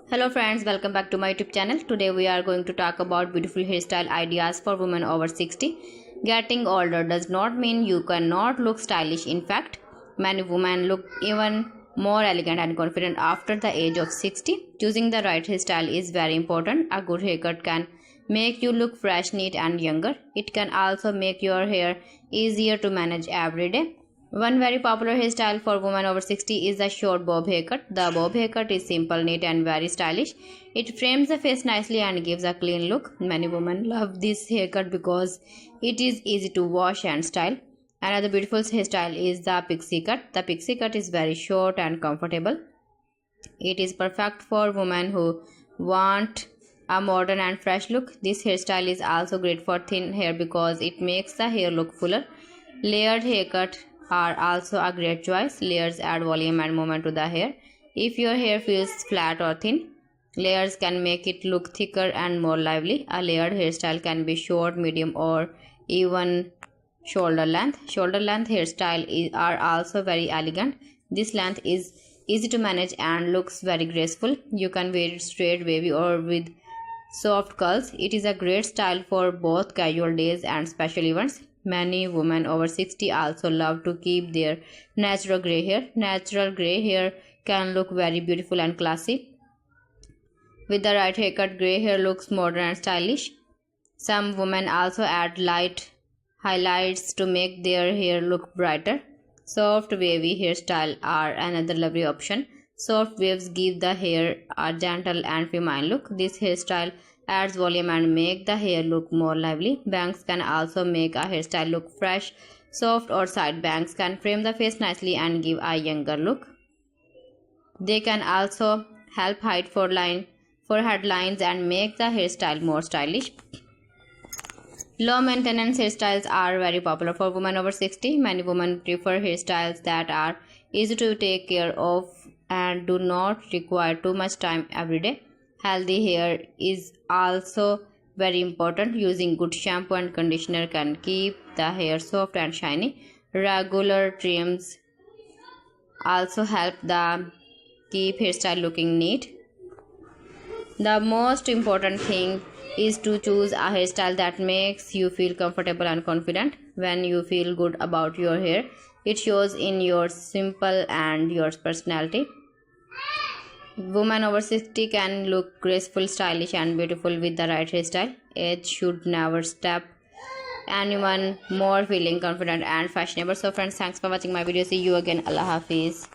Hello friends, welcome back to my YouTube channel. Today we are going to talk about beautiful hairstyle ideas for women over 60. Getting older does not mean you cannot look stylish. In fact, many women look even more elegant and confident after the age of 60. Choosing the right hairstyle is very important. A good haircut can make you look fresh, neat and younger. It can also make your hair easier to manage every day. One very popular hairstyle for women over 60 is the short bob haircut. The bob haircut is simple, neat and very stylish. It frames the face nicely and gives a clean look. Many women love this haircut because it is easy to wash and style. Another beautiful hairstyle is the pixie cut. The pixie cut is very short and comfortable. It is perfect for women who want a modern and fresh look. This hairstyle is also great for thin hair because it makes the hair look fuller. Layered haircut are also a great choice. Layers add volume and movement to the hair. If your hair feels flat or thin, layers can make it look thicker and more lively. A layered hairstyle can be short, medium or even shoulder length. Shoulder length hairstyle are also very elegant. This length is easy to manage and looks very graceful. You can wear it straight, wavy or with soft curls. It is a great style for both casual days and special events. Many women over 60 also love to keep their natural grey hair. Natural grey hair can look very beautiful and classy. With the right haircut, grey hair looks modern and stylish. Some women also add light highlights to make their hair look brighter. Soft wavy hairstyle are another lovely option. Soft waves give the hair a gentle and feminine look. This hairstyle adds volume and make the hair look more lively. Bangs can also make a hairstyle look fresh. Soft or side bangs can frame the face nicely and give a younger look. They can also help hide forehead lines and make the hairstyle more stylish. Low maintenance hairstyles are very popular for women over 60. Many women prefer hairstyles that are easy to take care of and do not require too much time every day. Healthy hair is also very important. Using good shampoo and conditioner can keep the hair soft and shiny. Regular trims also help the keep hairstyle looking neat. The most important thing is to choose a hairstyle that makes you feel comfortable and confident. When you feel good about your hair, it shows in your simple and your personality. Women over 60 can look graceful, stylish and beautiful with the right hairstyle. Age should never stop anyone more feeling confident and fashionable. So friends, thanks for watching my video. See you again. Allah Hafiz.